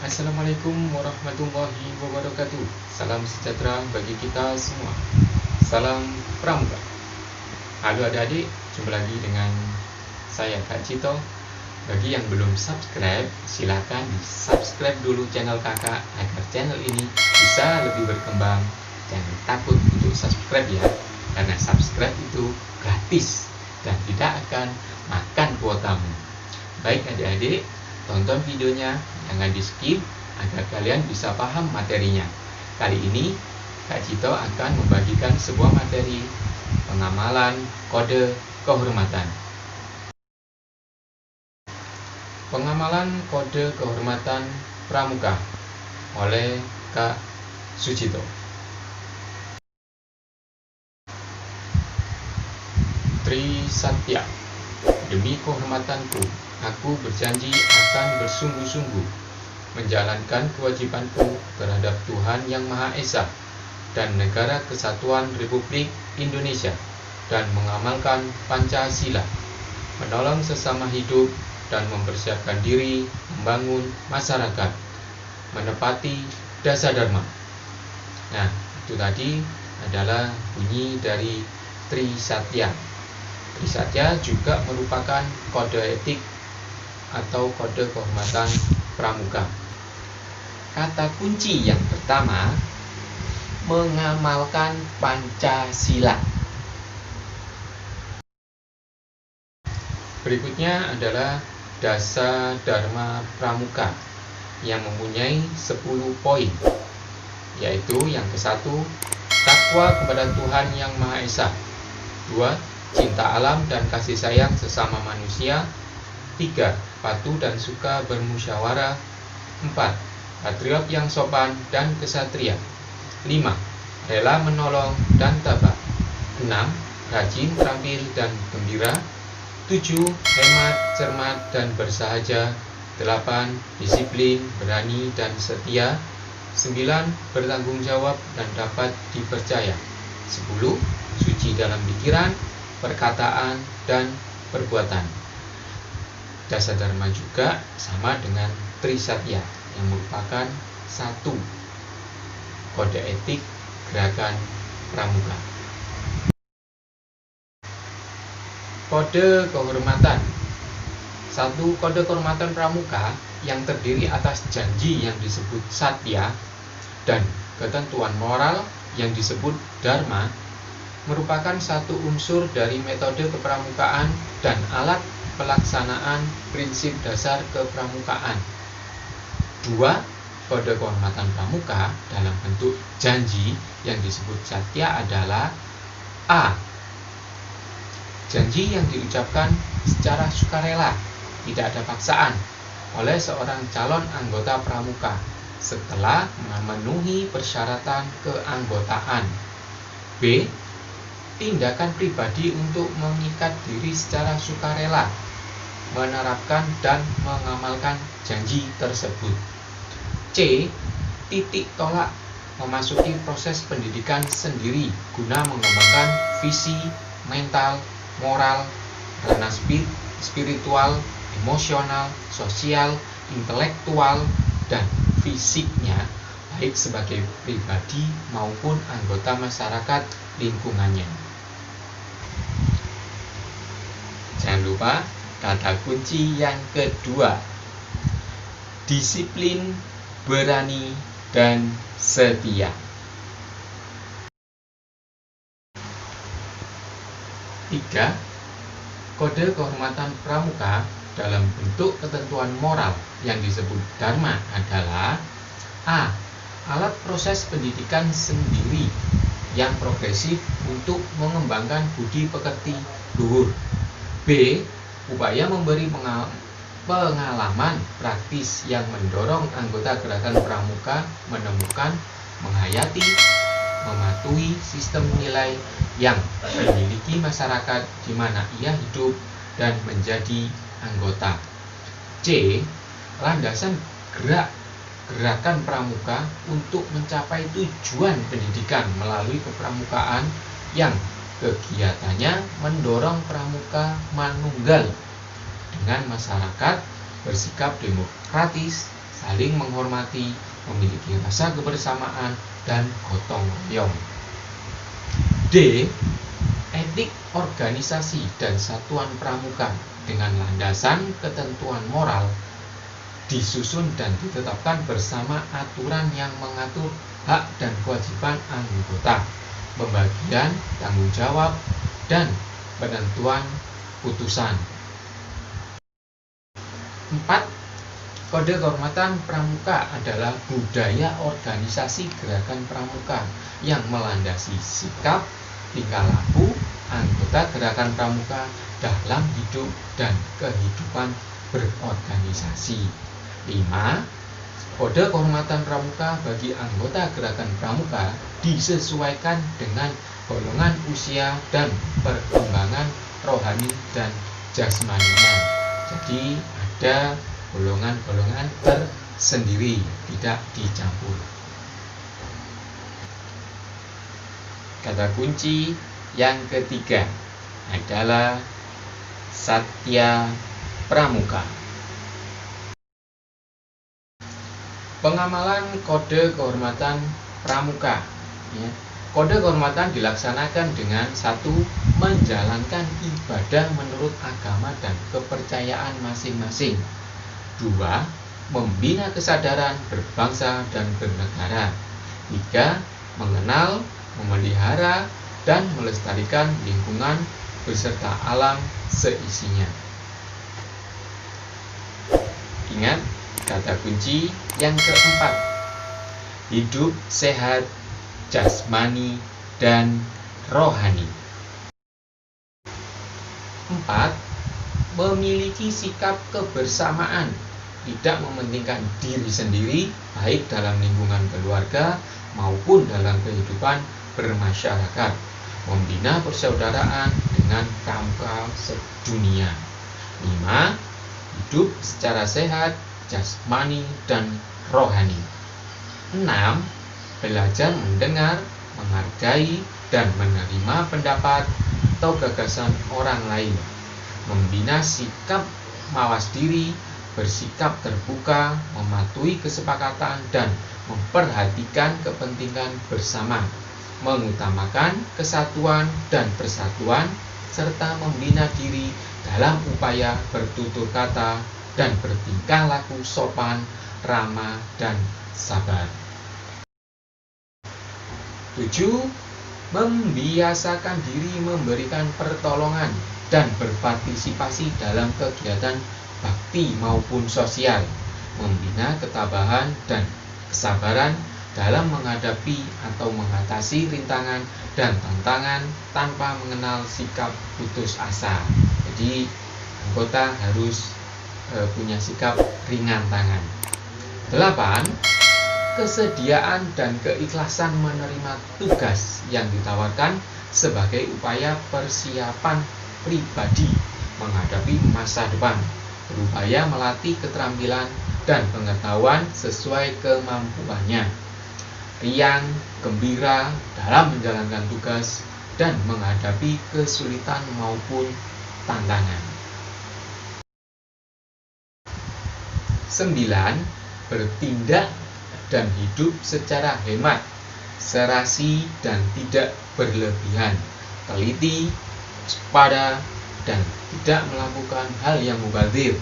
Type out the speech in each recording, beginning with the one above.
Assalamualaikum warahmatullahi wabarakatuh. Salam sejahtera bagi kita semua. Salam Pramuka. Halo adik-adik, jumpa lagi dengan saya Kak Cito. Bagi yang belum subscribe, silakan di subscribe dulu channel kakak agar channel ini bisa lebih berkembang. Jangan takut untuk subscribe ya, karena subscribe itu gratis dan tidak akan makan kuotamu. Baik adik-adik, tonton videonya, jangan di skip agar kalian bisa paham materinya. Kali ini Kak Cito akan membagikan sebuah materi pengamalan kode kehormatan. Pengamalan kode kehormatan Pramuka oleh Kak Sucito. Tri Satya. Demi kehormatanku, aku berjanji akan bersungguh-sungguh menjalankan kewajibanku terhadap Tuhan Yang Maha Esa dan Negara Kesatuan Republik Indonesia, dan mengamalkan Pancasila, menolong sesama hidup, dan mempersiapkan diri membangun masyarakat, menepati Dasa Dharma. Nah, itu tadi adalah bunyi dari Tri Satya. Tri Satya juga merupakan kode etik atau kode kehormatan Pramuka. Kata kunci yang pertama, mengamalkan Pancasila. Berikutnya adalah Dasa Dharma Pramuka yang mempunyai 10 poin, yaitu yang ke-1, takwa kepada Tuhan Yang Maha Esa. 2, cinta alam dan kasih sayang sesama manusia. 3, patuh dan suka bermusyawarah. 4, patriot yang sopan dan kesatria. 5, rela menolong dan tabah. 6, rajin, terampil dan gembira. 7, hemat, cermat dan bersahaja. 8, disiplin, berani dan setia. 9, bertanggung jawab dan dapat dipercaya. 10, suci dalam pikiran, perkataan, dan perbuatan. Dasa Dharma juga sama dengan Tri Satya yang merupakan satu kode etik gerakan Pramuka. Kode kehormatan. Satu kode kehormatan Pramuka yang terdiri atas janji yang disebut Satya dan ketentuan moral yang disebut Dharma merupakan satu unsur dari metode kepramukaan dan alat pelaksanaan prinsip dasar kepramukaan. 2, kode kehormatan Pramuka dalam bentuk janji yang disebut Satya adalah A, janji yang diucapkan secara sukarela, tidak ada paksaan, oleh seorang calon anggota Pramuka setelah memenuhi persyaratan keanggotaan. B, tindakan pribadi untuk mengikat diri secara sukarela, menerapkan dan mengamalkan janji tersebut. C, titik tolak, memasuki proses pendidikan sendiri guna mengembangkan visi, mental, moral, ranah spiritual, emosional, sosial, intelektual, dan fisiknya, baik sebagai pribadi maupun anggota masyarakat lingkungannya. Jangan lupa kata kunci yang kedua, disiplin, berani, dan setia. 3, kode kehormatan Pramuka dalam bentuk ketentuan moral yang disebut Dharma adalah A, alat proses pendidikan sendiri yang progresif untuk mengembangkan budi pekerti luhur. B, upaya memberi pengalaman praktis yang mendorong anggota gerakan Pramuka menemukan, menghayati, mematuhi sistem nilai yang dimiliki masyarakat di mana ia hidup dan menjadi anggota. C, landasan gerakan Pramuka untuk mencapai tujuan pendidikan melalui kepramukaan yang kegiatannya mendorong Pramuka manunggal dengan masyarakat bersikap demokratis, saling menghormati, memiliki rasa kebersamaan, dan gotong royong. D. Etik organisasi dan satuan pramuka dengan landasan ketentuan moral disusun dan ditetapkan bersama aturan yang mengatur hak dan kewajiban anggota, pembagian tanggung jawab, dan penentuan putusan. 4. Kode kehormatan pramuka adalah budaya organisasi gerakan pramuka yang melandasi sikap, tingkah laku anggota gerakan pramuka dalam hidup dan kehidupan berorganisasi. 5. Kode kehormatan pramuka bagi anggota gerakan pramuka disesuaikan dengan golongan usia dan perkembangan rohani dan jasmaninya. Jadi ada golongan-golongan tersendiri, tidak dicampur. Kata kunci yang ketiga adalah Satya Pramuka. Pengamalan kode kehormatan pramuka. Kode kehormatan dilaksanakan dengan 1. Menjalankan ibadah menurut agama dan kepercayaan masing-masing. 2. Membina kesadaran berbangsa dan bernegara. 3. Mengenal, memelihara, dan melestarikan lingkungan beserta alam seisinya. Ingat kata kunci yang keempat, hidup sehat jasmani dan rohani. 4. Memiliki sikap kebersamaan, tidak mementingkan diri sendiri baik dalam lingkungan keluarga maupun dalam kehidupan bermasyarakat, membina persaudaraan dengan kaum-kaum sedunia. 5. Hidup secara sehat jasmani dan rohani. 6. Belajar mendengar, menghargai, dan menerima pendapat atau gagasan orang lain, membina sikap mawas diri, bersikap terbuka, mematuhi kesepakatan, dan memperhatikan kepentingan bersama, mengutamakan kesatuan dan persatuan, serta membina diri dalam upaya bertutur kata dan bertingkah laku sopan, ramah, dan sabar. 7. Membiasakan diri memberikan pertolongan dan berpartisipasi dalam kegiatan bakti maupun sosial, membina ketabahan dan kesabaran dalam menghadapi atau mengatasi rintangan dan tantangan tanpa mengenal sikap putus asa. Jadi anggota harus punya sikap ringan tangan. 8. Kesediaan dan keikhlasan menerima tugas yang ditawarkan sebagai upaya persiapan pribadi menghadapi masa depan, berupaya melatih keterampilan dan pengetahuan sesuai kemampuannya, riang, gembira dalam menjalankan tugas dan menghadapi kesulitan maupun tantangan. 9. Bertindak dan hidup secara hemat, serasi dan tidak berlebihan, teliti, waspada, dan tidak melakukan hal yang mubazir,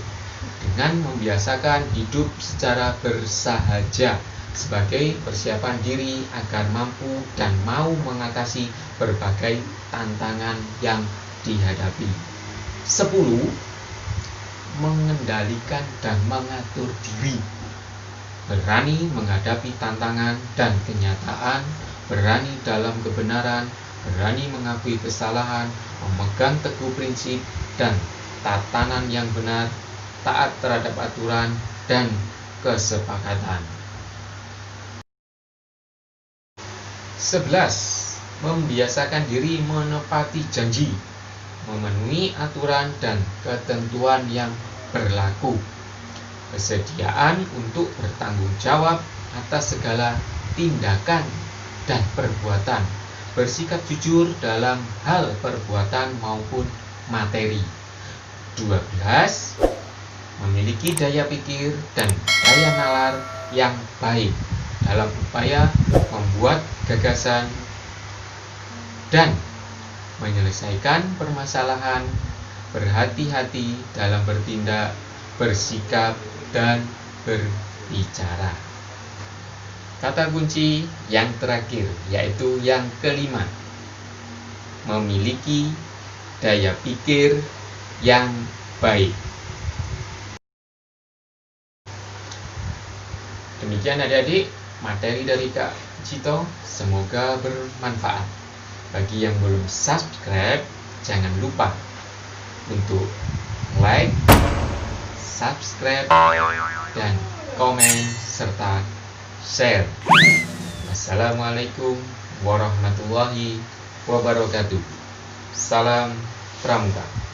dengan membiasakan hidup secara bersahaja sebagai persiapan diri agar mampu dan mau mengatasi berbagai tantangan yang dihadapi. 10. Mengendalikan dan mengatur diri, berani menghadapi tantangan dan kenyataan, berani dalam kebenaran, berani mengakui kesalahan, memegang teguh prinsip dan tatanan yang benar, taat terhadap aturan dan kesepakatan. 11. Membiasakan diri menepati janji, memenuhi aturan dan ketentuan yang berlaku, kesediaan untuk bertanggung jawab atas segala tindakan dan perbuatan, bersikap jujur dalam hal perbuatan maupun materi. 12. memiliki daya pikir dan daya nalar yang baik dalam upaya membuat gagasan dan menyelesaikan permasalahan, berhati-hati dalam bertindak, bersikap, dan berbicara. Kata kunci yang terakhir, yaitu yang kelima, memiliki daya pikir yang baik. Demikian adik-adik, materi dari Kak Cito, semoga bermanfaat. Bagi yang belum subscribe, jangan lupa untuk like, subscribe, dan komen, serta share. Wassalamualaikum warahmatullahi wabarakatuh. Salam Pramuka.